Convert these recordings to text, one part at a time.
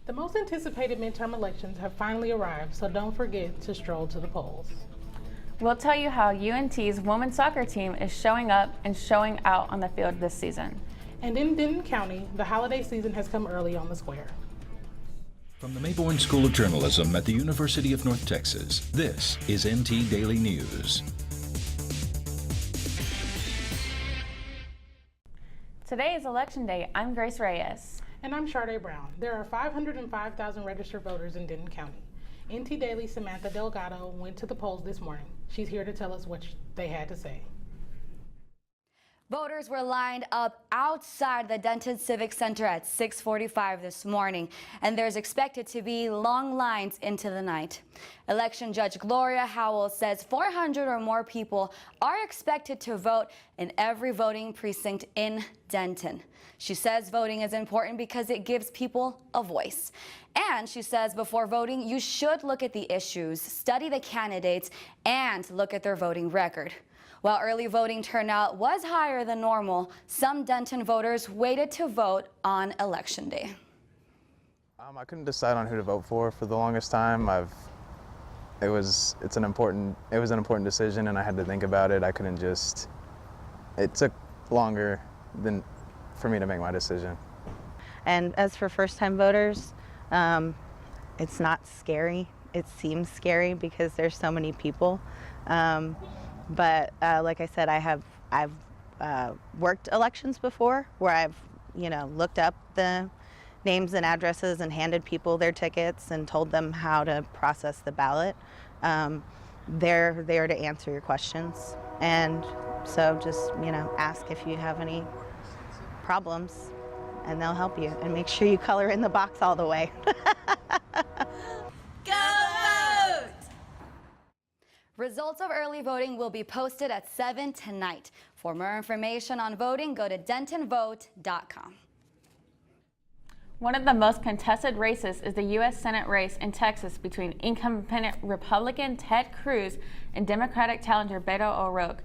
The most anticipated midterm elections have finally arrived, so don't forget to stroll to the polls. We'll tell you how UNT's women's soccer team is showing up and showing out on the field this season. And in Denton County, the holiday season has come early on the square. From the Mayborn School of Journalism at the University of North Texas, this is NT Daily News. Today is Election Day. I'm Grace Reyes. And I'm Sade Brown. There are 505,000 registered voters in Denton County. NT Daily's Samantha Delgado went to the polls this morning. She's here to tell us what they had to say. Voters were lined up outside the Denton Civic Center at 6:45 this morning, and there's expected to be long lines into the night. Election Judge Gloria Howell says 400 or more people are expected to vote in every voting precinct in Denton. She says voting is important because it gives people a voice. And she says before voting, you should look at the issues, study the candidates, and look at their voting record. While early voting turnout was higher than normal, some Denton voters waited to vote on Election Day. I couldn't decide on who to vote for the longest time. It was an important decision, and I had to think about it. I couldn't just. It took longer than for me to make my decision. And as for first-time voters, it's not scary. It seems scary because there's so many people. But like I said, I've worked elections before where I've looked up the names and addresses and handed people their tickets and told them how to process the ballot. They're there to answer your questions, and so just ask if you have any problems, and they'll help you. And make sure you color in the box all the way. Results of early voting will be posted at 7 tonight. For more information on voting, go to dentonvote.com. One of the most contested races is the U.S. Senate race in Texas between incumbent Republican Ted Cruz and Democratic challenger Beto O'Rourke.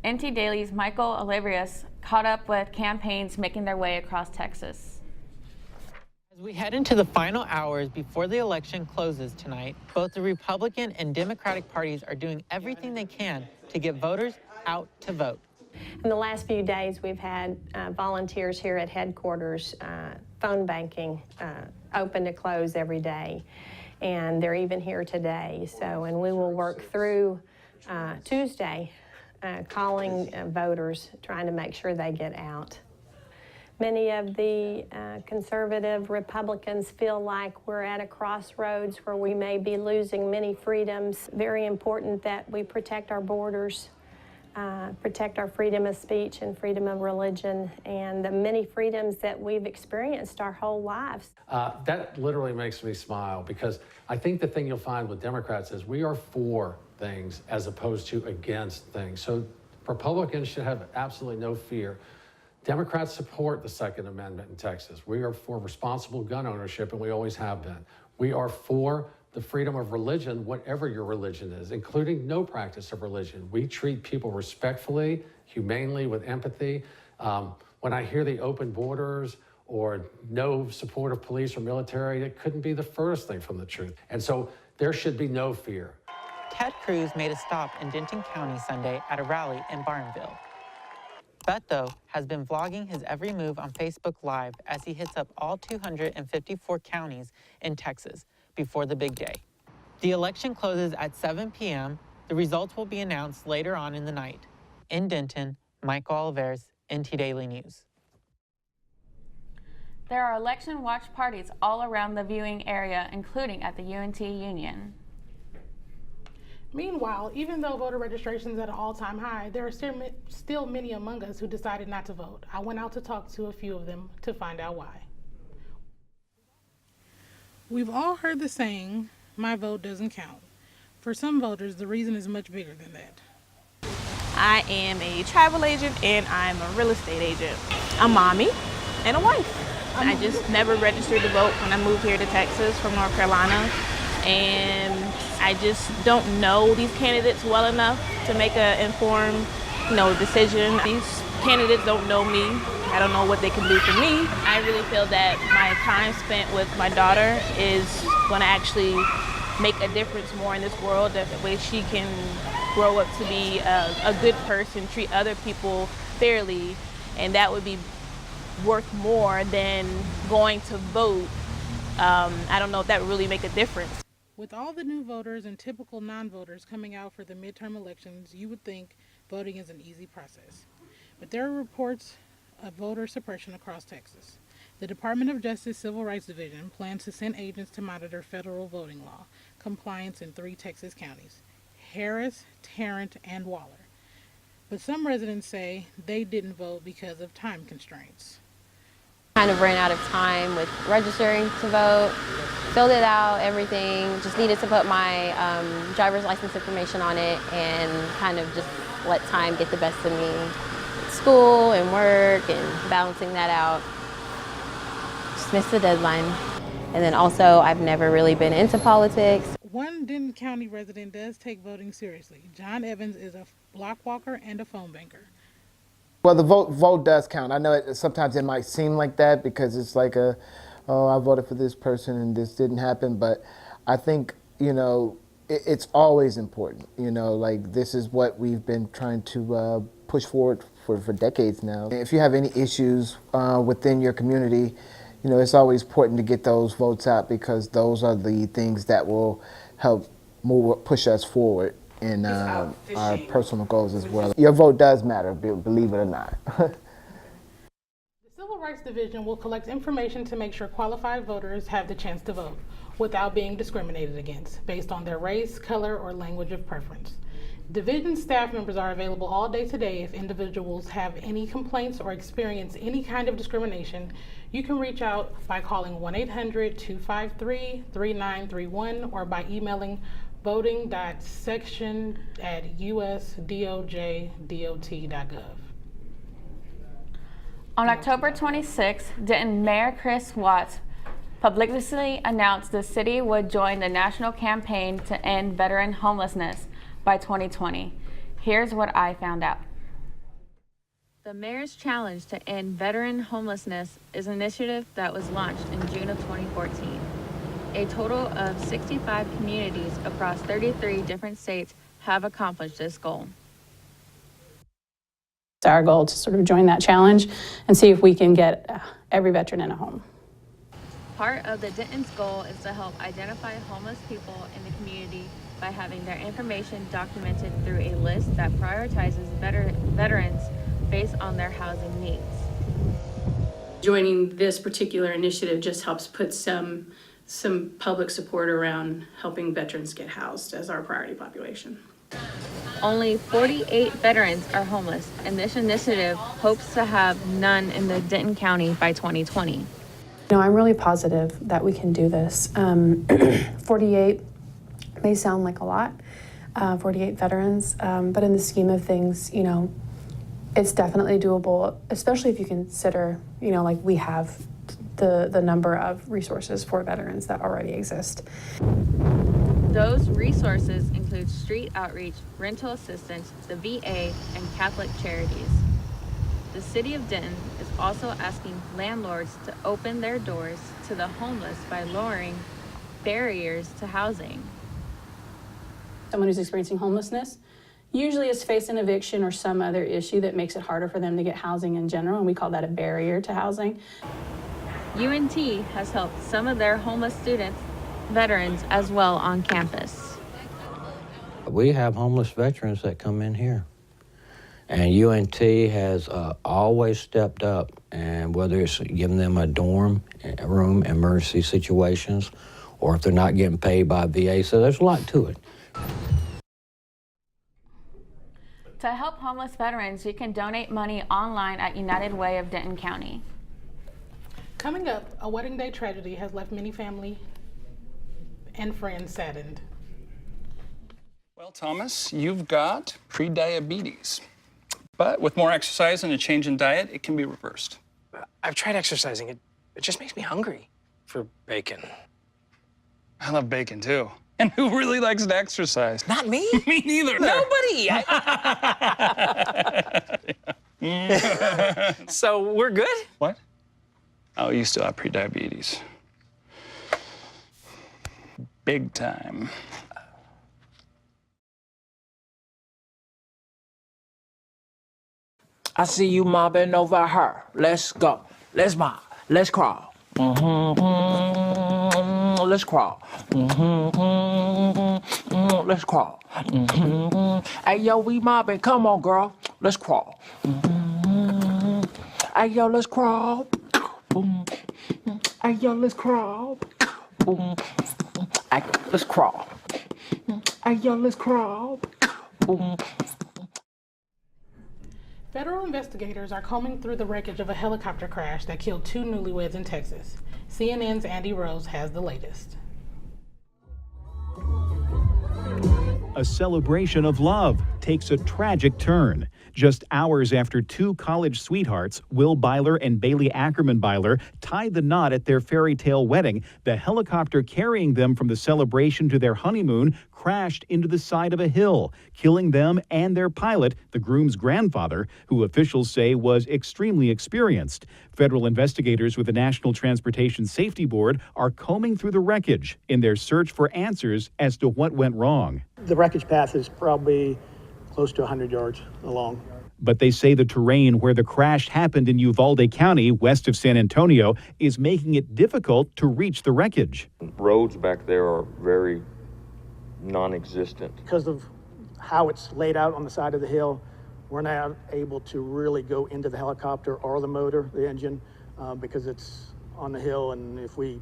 NT Daily's Michael Oliverius caught up with campaigns making their way across Texas. As we head into the final hours before the election closes tonight, both the Republican and Democratic parties are doing everything they can to get voters out to vote. In the last few days, we've had volunteers here at headquarters, phone banking, open to close every day, and they're even here today. And we will work through Tuesday, calling voters, trying to make sure they get out. Many of the conservative Republicans feel like we're at a crossroads where we may be losing many freedoms. Very important that we protect our borders, protect our freedom of speech and freedom of religion, and the many freedoms that we've experienced our whole lives. That literally makes me smile, because I think the thing you'll find with Democrats is we are for things as opposed to against things. So Republicans should have absolutely no fear. Democrats support the Second Amendment in Texas. We are for responsible gun ownership, and we always have been. We are for the freedom of religion, whatever your religion is, including no practice of religion. We treat people respectfully, humanely, with empathy. When I hear the open borders or no support of police or military, it couldn't be the furthest thing from the truth. And so there should be no fear. Ted Cruz made a stop in Denton County Sunday at a rally in Barnville. Beto has been vlogging his every move on Facebook Live as he hits up all 254 counties in Texas before the big day. The election closes at 7 p.m. The results will be announced later on in the night. In Denton, Michael Oliveris, NT Daily News. There are election watch parties all around the viewing area, including at the UNT Union. Meanwhile, even though voter registration is at an all-time high, there are still many among us who decided not to vote. I went out to talk to a few of them to find out why. We've all heard the saying, "My vote doesn't count." For some voters, the reason is much bigger than that. I am a travel agent and I'm a real estate agent. A mommy and a wife. I just never registered to vote when I moved here to Texas from North Carolina. And I just don't know these candidates well enough to make an informed, decision. These candidates don't know me I don't know what they can do for me. I really feel that my time spent with my daughter is going to actually make a difference more in this world, that way she can grow up to be a good person, treat other people fairly, and that would be worth more than going to vote. I don't know if that would really make a difference. With all the new voters and typical non-voters coming out for the midterm elections, you would think voting is an easy process. But there are reports of voter suppression across Texas. The Department of Justice Civil Rights Division plans to send agents to monitor federal voting law compliance in 3 Texas counties: Harris, Tarrant, and Waller. But some residents say they didn't vote because of time constraints. Kind of ran out of time with registering to vote, filled it out, everything, just needed to put my driver's license information on it and kind of just let time get the best of me. School and work and balancing that out. Just missed the deadline. And then also, I've never really been into politics. One Denton County resident does take voting seriously. John Evans is a block walker and a phone banker. Well, the vote does count. I know sometimes it might seem like that because it's like oh, I voted for this person and this didn't happen. But I think, it's always important. Like this is what we've been trying to push forward for decades now. If you have any issues within your community, it's always important to get those votes out because those are the things that will help push us forward in our personal goals as well. Your vote does matter, believe it or not. The Civil Rights Division will collect information to make sure qualified voters have the chance to vote without being discriminated against based on their race, color, or language of preference. Division staff members are available all day today if individuals have any complaints or experience any kind of discrimination. You can reach out by calling 1-800-253-3931 or by emailing voting.section@usdoj.gov. On October 26th, Denton Mayor Chris Watts publicly announced the city would join the national campaign to end veteran homelessness by 2020. Here's what I found out. The Mayor's Challenge to End Veteran Homelessness is an initiative that was launched in June of 2014. A total of 65 communities across 33 different states have accomplished this goal. It's our goal to sort of join that challenge and see if we can get every veteran in a home. Part of the Denton's goal is to help identify homeless people in the community by having their information documented through a list that prioritizes veterans based on their housing needs. Joining this particular initiative just helps put some public support around helping veterans get housed as our priority population. Only 48 veterans are homeless, and this initiative hopes to have none in the Denton County by 2020. I'm really positive that we can do this. 48 may sound like a lot, 48 veterans, but in the scheme of things, it's definitely doable, especially if you consider, like we have the number of resources for veterans that already exist. Those resources include street outreach, rental assistance, the VA, and Catholic charities. The city of Denton is also asking landlords to open their doors to the homeless by lowering barriers to housing. Someone who's experiencing homelessness usually is facing eviction or some other issue that makes it harder for them to get housing in general, and we call that a barrier to housing. UNT has helped some of their homeless students, veterans as well on campus. We have homeless veterans that come in here. And UNT has always stepped up, and whether it's giving them a dorm room, emergency situations, or if they're not getting paid by VA, so there's a lot to it. To help homeless veterans, you can donate money online at United Way of Denton County. Coming up, a wedding day tragedy has left many family and friends saddened. Well, Thomas, you've got prediabetes. But with more exercise and a change in diet, it can be reversed. I've tried exercising. It just makes me hungry for bacon. I love bacon, too. And who really likes to exercise? Not me. Me neither. Nobody. So we're good? What? Oh, you still have prediabetes. Big time. I see you mobbing over her. Let's go. Let's mob. Let's crawl. Let's crawl. Let's crawl. Hey, yo, we mobbing. Come on, girl. Let's crawl. Hey, yo, let's crawl. Hey, yo, let's crawl. Hey, let's crawl. Hey, yo, let's crawl. Federal investigators are combing through the wreckage of a helicopter crash that killed 2 newlyweds in Texas. CNN's Andy Rose has the latest. A celebration of love takes a tragic turn. Just hours after 2 college sweethearts, Will Byler and Bailey Ackerman Byler, tied the knot at their fairy tale wedding, the helicopter carrying them from the celebration to their honeymoon crashed into the side of a hill, killing them and their pilot, the groom's grandfather, who officials say was extremely experienced. Federal investigators with the National Transportation Safety Board are combing through the wreckage in their search for answers as to what went wrong. The wreckage path is probably close to 100 yards along. But they say the terrain where the crash happened in Uvalde County, west of San Antonio, is making it difficult to reach the wreckage. Roads back there are very non-existent. Because of how it's laid out on the side of the hill, we're not able to really go into the helicopter or the motor, the engine, because it's on the hill, and if we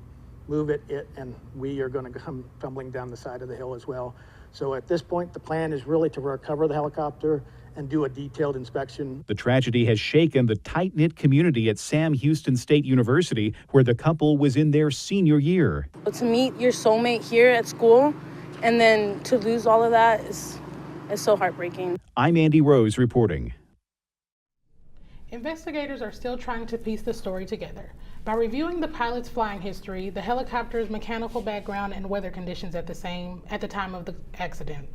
move it and we are going to come tumbling down the side of the hill as well. So at this point, the plan is really to recover the helicopter and do a detailed inspection. The tragedy has shaken the tight-knit community at Sam Houston State University, where the couple was in their senior year. To meet your soulmate here at school and then to lose all of that is so heartbreaking. I'm Andy Rose reporting. Investigators are still trying to piece the story together. By reviewing the pilot's flying history, the helicopter's mechanical background, and weather conditions at the time of the accident.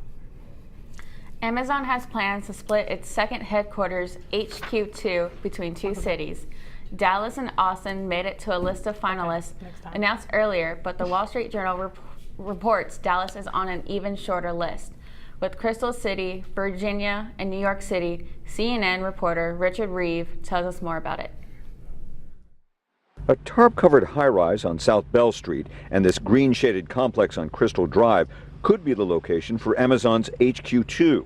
Amazon has plans to split its second headquarters, HQ2, between 2 cities. Dallas and Austin made it to a list of finalists announced earlier, but the Wall Street Journal reports Dallas is on an even shorter list. With Crystal City, Virginia, and New York City, CNN reporter Richard Reeve tells us more about it. A tarp-covered high-rise on South Bell Street and this green-shaded complex on Crystal Drive could be the location for Amazon's HQ2.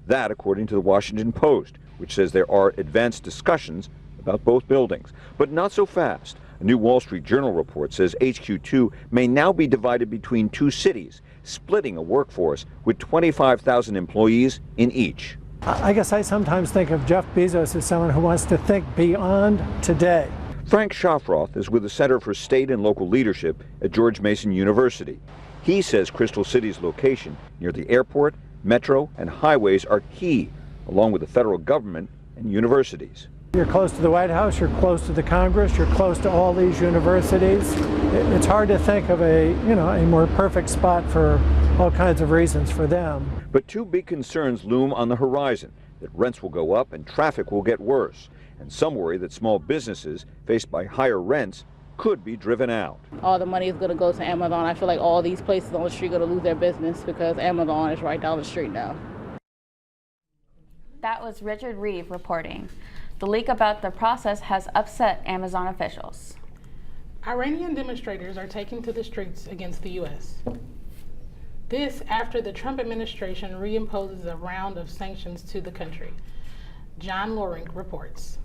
That, according to the Washington Post, which says there are advanced discussions about both buildings. But not so fast. A new Wall Street Journal report says HQ2 may now be divided between 2 cities, splitting a workforce with 25,000 employees in each. I guess I sometimes think of Jeff Bezos as someone who wants to think beyond today. Frank Shafroth is with the Center for State and Local Leadership at George Mason University. He says Crystal City's location near the airport, metro, and highways are key, along with the federal government and universities. You're close to the White House, you're close to the Congress, you're close to all these universities. It's hard to think of a more perfect spot for all kinds of reasons for them. But 2 big concerns loom on the horizon, that rents will go up and traffic will get worse. And some worry that small businesses faced by higher rents could be driven out. All the money is going to go to Amazon. I feel like all these places on the street are going to lose their business because Amazon is right down the street now. That was Richard Reeve reporting. The leak about the process has upset Amazon officials. Iranian demonstrators are taking to the streets against the U.S. This after the Trump administration reimposes a round of sanctions to the country. John Loring reports.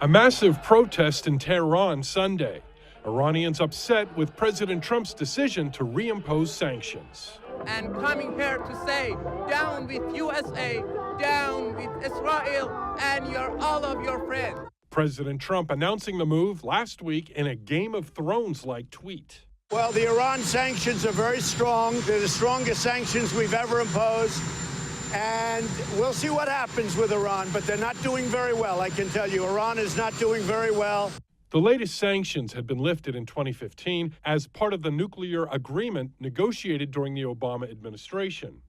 A massive protest in Tehran Sunday. Iranians upset with President Trump's decision to reimpose sanctions. And coming here to say, down with USA, down with Israel, and all of your friends. President Trump announcing the move last week in a Game of Thrones-like tweet. Well, the Iran sanctions are very strong. They're the strongest sanctions we've ever imposed. And we'll see what happens with Iran, but they're not doing very well, I can tell you. Iran is not doing very well. The latest sanctions had been lifted in 2015 as part of the nuclear agreement negotiated during the Obama administration.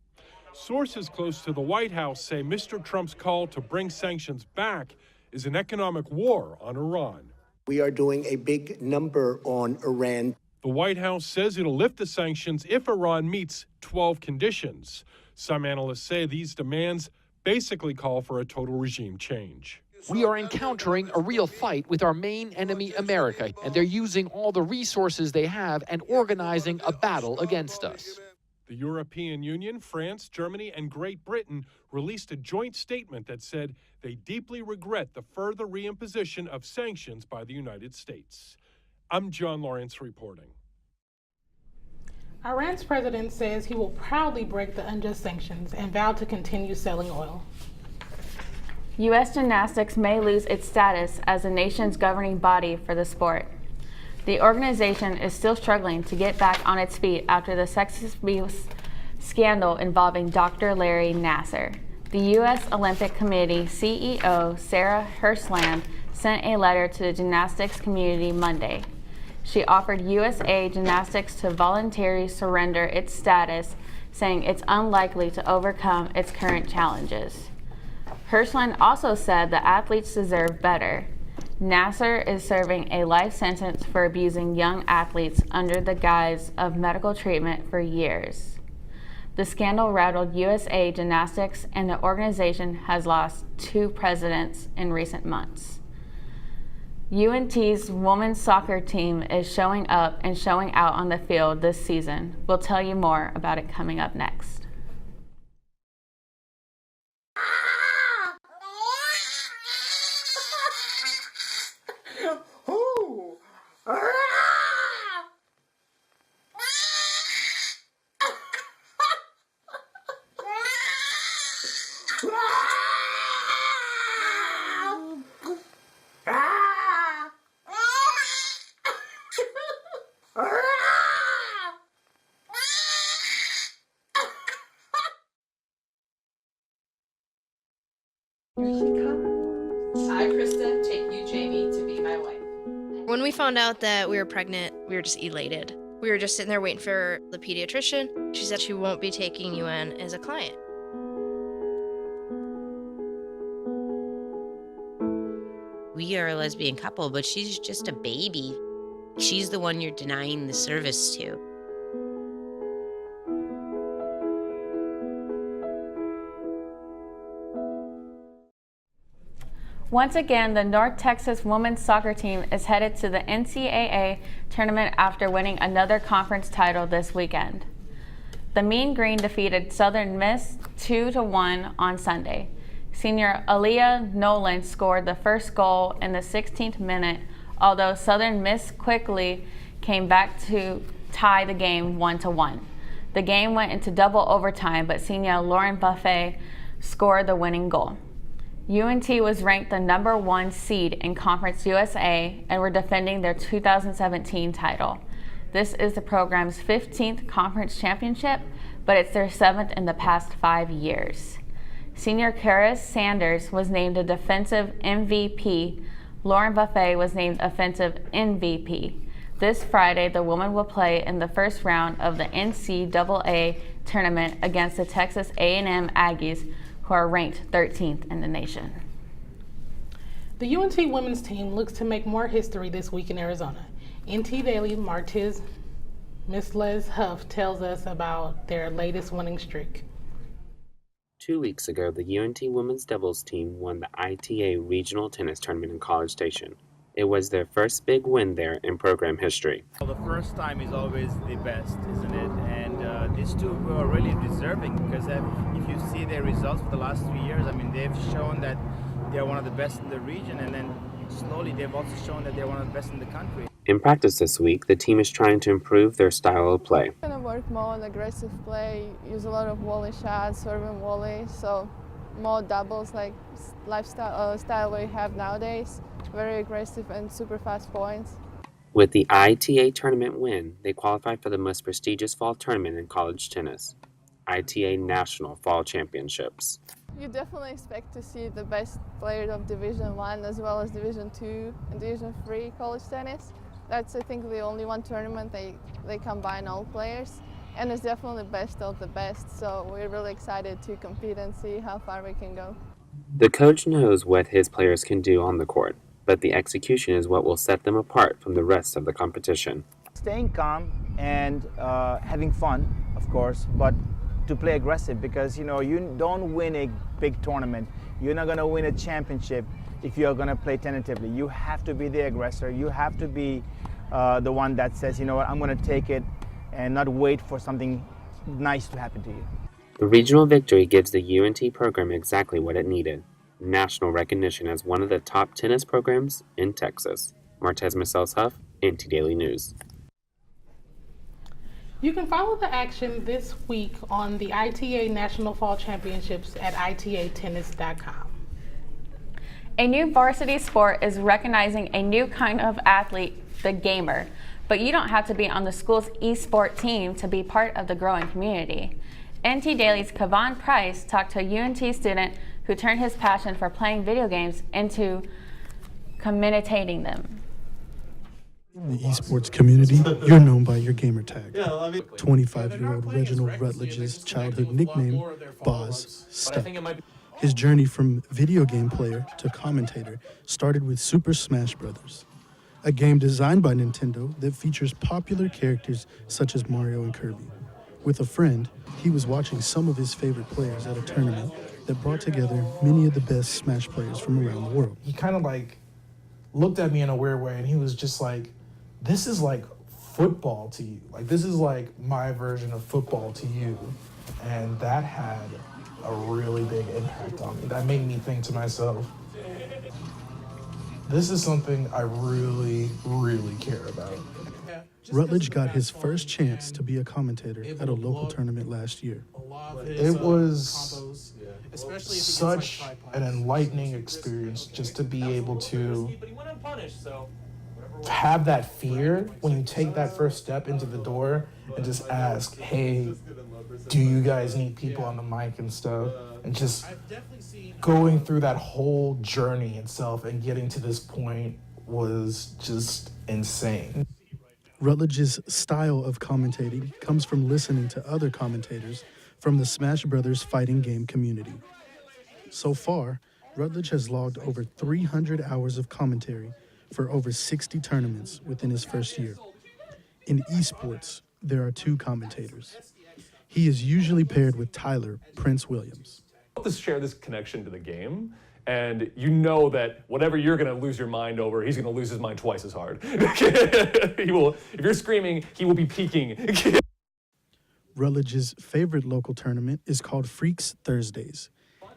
Sources close to the White House say Mr. Trump's call to bring sanctions back is an economic war on Iran. We are doing a big number on Iran. The White House says it'll lift the sanctions if Iran meets 12 conditions. Some analysts say these demands basically call for a total regime change. We are encountering a real fight with our main enemy, America, and they're using all the resources they have and organizing a battle against us. The European Union, France, Germany, and Great Britain released a joint statement that said they deeply regret the further reimposition of sanctions by the United States. I'm John Lawrence reporting. Iran's president says he will proudly break the unjust sanctions and vow to continue selling oil. U.S. Gymnastics may lose its status as the nation's governing body for the sport. The organization is still struggling to get back on its feet after the sexist abuse scandal involving Dr. Larry Nassar. The U.S. Olympic Committee CEO Sarah Hirshland sent a letter to the gymnastics community Monday. She offered USA Gymnastics to voluntarily surrender its status, saying it's unlikely to overcome its current challenges. Hirshland also said the athletes deserve better. Nassar is serving a life sentence for abusing young athletes under the guise of medical treatment for years. The scandal rattled USA Gymnastics, and the organization has lost 2 presidents in recent months. UNT's women's soccer team is showing up and showing out on the field this season. We'll tell you more about it coming up next. I, Krista, take you, Jamie, to be my wife. When we found out that we were pregnant, we were just elated. We were just sitting there waiting for the pediatrician. She said she won't be taking you in as a client. We are a lesbian couple, but she's just a baby. She's the one you're denying the service to. Once again, the North Texas women's soccer team is headed to the NCAA tournament after winning another conference title this weekend. The Mean Green defeated Southern Miss 2-1 on Sunday. Senior Aaliyah Nolan scored the first goal in the 16th minute, although Southern Miss quickly came back to tie the game 1-1. The game went into double overtime, but senior Lauren Buffet scored the winning goal. UNT was ranked the #1 seed in Conference USA and were defending their 2017 title. This is the program's 15th conference championship, but it's their 7th in the past 5 years. Senior Karis Sanders was named a defensive MVP. Lauren Buffet was named offensive MVP. This Friday, the women will play in the first round of the NCAA tournament against the Texas A&M Aggies, who are ranked 13th in the nation. The UNT women's team looks to make more history this week in Arizona. NT Daily Martiz Miss Les Huff tells us about their latest winning streak. 2 weeks ago, the UNT women's doubles team won the ITA Regional Tennis Tournament in College Station. It was their first big win there in program history. Well, the first time is always the best, isn't it? And these two were really deserving because if you see their results for the last 3 years, I mean, they've shown that they're one of the best in the region, and then slowly they've also shown that they're one of the best in the country. In practice this week, the team is trying to improve their style of play. I'm gonna work more on aggressive play, use a lot of volley shots, serve and volley, so more doubles like style we have nowadays. Very aggressive and super fast points. With the ITA tournament win, they qualified for the most prestigious fall tournament in college tennis, ITA National Fall Championships. You definitely expect to see the best players of Division I as well as Division II and Division III college tennis. That's, I think, the only one tournament they combine all players. and it's definitely the best of the best. So we're really excited to compete and see how far we can go. The coach knows what his players can do on the court, but the execution is what will set them apart from the rest of the competition. Staying calm and having fun, of course, but to play aggressive, because you don't win a big tournament. You're not going to win a championship if you're going to play tentatively. You have to be the aggressor. You have to be the one that says, you know what, I'm going to take it and not wait for something nice to happen to you. The regional victory gives the UNT program exactly what it needed: national recognition as one of the top tennis programs in Texas. Martez Marcels-Huff, NT Daily News. You can follow the action this week on the ITA National Fall Championships at itatennis.com. A new varsity sport is recognizing a new kind of athlete, the gamer. But you don't have to be on the school's eSport team to be part of the growing community. NT Daily's Kevon Price talked to a UNT student who turned his passion for playing video games into commentating them. In the esports community, you're known by your gamer tag. 25-year-old Reginald Rutledge's childhood nickname, Boz Stuck. His journey from video game player to commentator started with Super Smash Bros., a game designed by Nintendo that features popular characters such as Mario and Kirby. With a friend, he was watching some of his favorite players at a tournament that brought together many of the best Smash players from around the world. He kind of looked at me in a weird way, and he was just like, this is like football to you. Like, this is like my version of football to you. And that had a really big impact on me. That made me think to myself, this is something I really, really care about. Rutledge got his first chance to be a commentator at a local tournament last year. It was such an enlightening experience just to be able to have that fear when you take that first step into the door and just ask, hey, do you guys need people on the mic and stuff? And just going through that whole journey itself and getting to this point was just insane. Rutledge's style of commentating comes from listening to other commentators from the Smash Brothers fighting game community. So far, Rutledge has logged over 300 hours of commentary for over 60 tournaments within his first year. In esports, there are 2 commentators. He is usually paired with Tyler Prince Williams. Share this connection to the game, and you know that whatever you're going to lose your mind over, he's going to lose his mind twice as hard. He will, if you're screaming, he will be peeking. Rutledge's favorite local tournament is called Freaks Thursdays.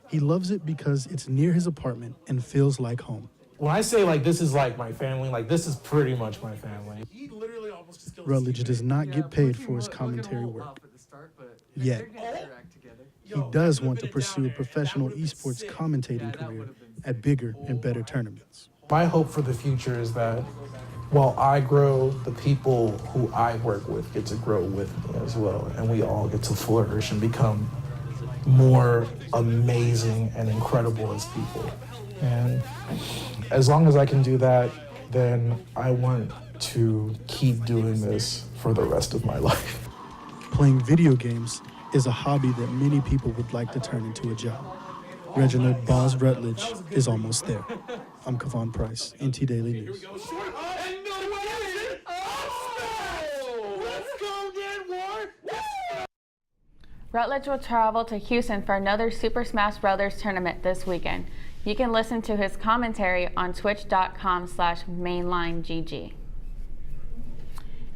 He loves it because it's near his apartment and feels like home. When I say this is like my family, this is pretty much my family. Rutledge does not get paid for his commentary work. Yet. He does want to pursue a professional esports commentating career at bigger and better tournaments. My hope for the future is that while I grow, the people who I work with get to grow with me as well, and we all get to flourish and become more amazing and incredible as people. And as long as I can do that, then I want to keep doing this for the rest of my life. Playing video games is a hobby that many people would like to turn into a job. Reginald Boz Rutledge is almost there. I'm Kevon Price, NT Daily News. Rutledge will travel to Houston for another Super Smash Bros. Tournament this weekend. You can listen to his commentary on twitch.com/mainlinegg.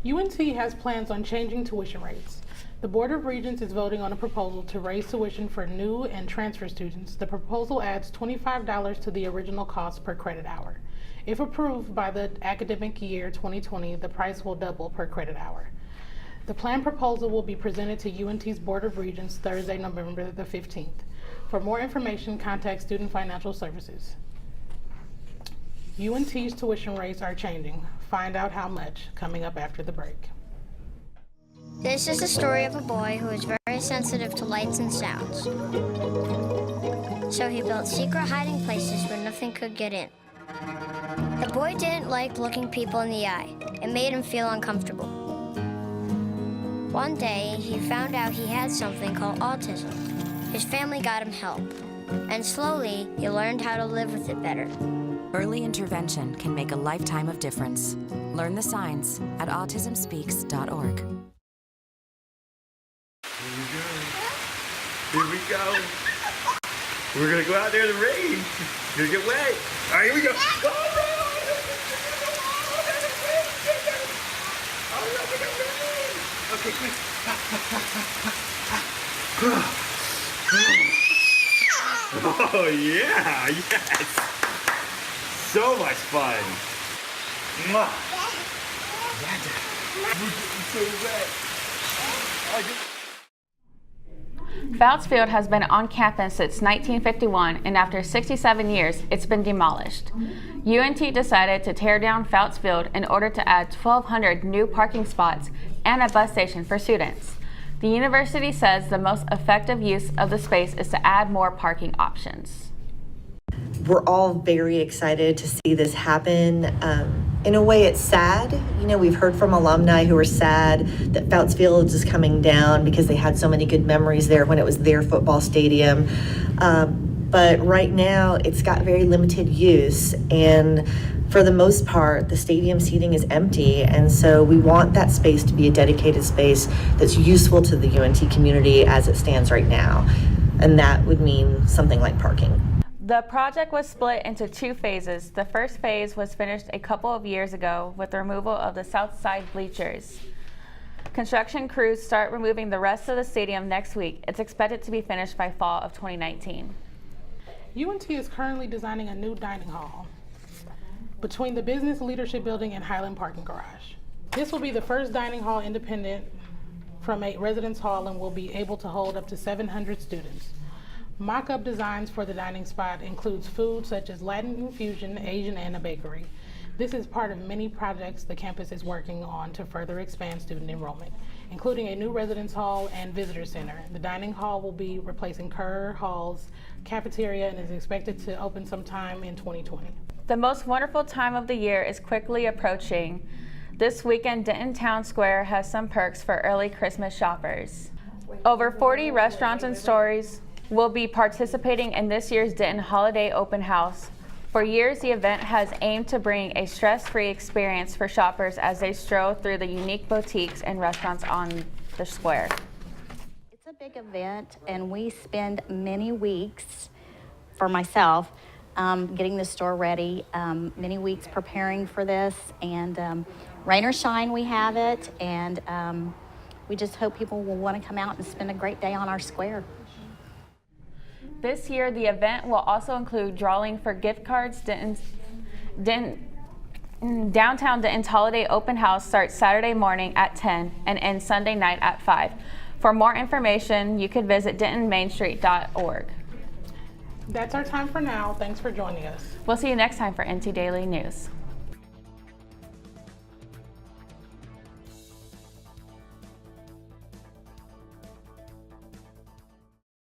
UNT has plans on changing tuition rates. The Board of Regents is voting on a proposal to raise tuition for new and transfer students. The proposal adds $25 to the original cost per credit hour. If approved by the academic year 2020, the price will double per credit hour. The planned proposal will be presented to UNT's Board of Regents Thursday, November the 15th. For more information, contact Student Financial Services. UNT's tuition rates are changing. Find out how much coming up after the break. This is the story of a boy who is very sensitive to lights and sounds. So he built secret hiding places where nothing could get in. The boy didn't like looking people in the eye. It made him feel uncomfortable. One day, he found out he had something called autism. His family got him help, and slowly, he learned how to live with it better. Early intervention can make a lifetime of difference. Learn the signs at autismspeaks.org. Here we go. We're gonna go out there in the rain. You're gonna get wet. All right, here we go. Okay, quick. Oh yeah, yes. So much fun. Mwah. We're getting so wet. Fouts Field has been on campus since 1951, and after 67 years, it's been demolished. UNT decided to tear down Fouts Field in order to add 1,200 new parking spots and a bus station for students. The university says the most effective use of the space is to add more parking options. We're all very excited to see this happen. In a way, it's sad. You know, we've heard from alumni who are sad that Fouts Field is coming down because they had so many good memories there when it was their football stadium. But right now, it's got very limited use, and for the most part, the stadium seating is empty, and so we want that space to be a dedicated space that's useful to the UNT community as it stands right now, and that would mean something like parking. The project was split into 2 phases. The first phase was finished a couple of years ago with the removal of the south side bleachers. Construction crews start removing the rest of the stadium next week. It's expected to be finished by fall of 2019. UNT is currently designing a new dining hall between the Business Leadership Building and Highland Parking Garage. This will be the first dining hall independent from a residence hall and will be able to hold up to 700 students. Mock-up designs for the dining spot includes food such as Latin infusion, Asian, and a bakery. This is part of many projects the campus is working on to further expand student enrollment, including a new residence hall and visitor center. The dining hall will be replacing Kerr Hall's cafeteria and is expected to open sometime in 2020. The most wonderful time of the year is quickly approaching. This weekend, Denton Town Square has some perks for early Christmas shoppers. Over 40 restaurants and stores will be participating in this year's Denton Holiday Open House. For years, the event has aimed to bring a stress-free experience for shoppers as they stroll through the unique boutiques and restaurants on the square. It's a big event, and we spend many weeks, for myself, getting the store ready, many weeks preparing for this, and rain or shine, we have it, and we just hope people will want to come out and spend a great day on our square. This year, the event will also include drawing for gift cards. Downtown Denton's Holiday Open House starts Saturday morning at 10 and ends Sunday night at 5. For more information, you could visit dentonmainstreet.org. That's our time for now. Thanks for joining us. We'll see you next time for NT Daily News.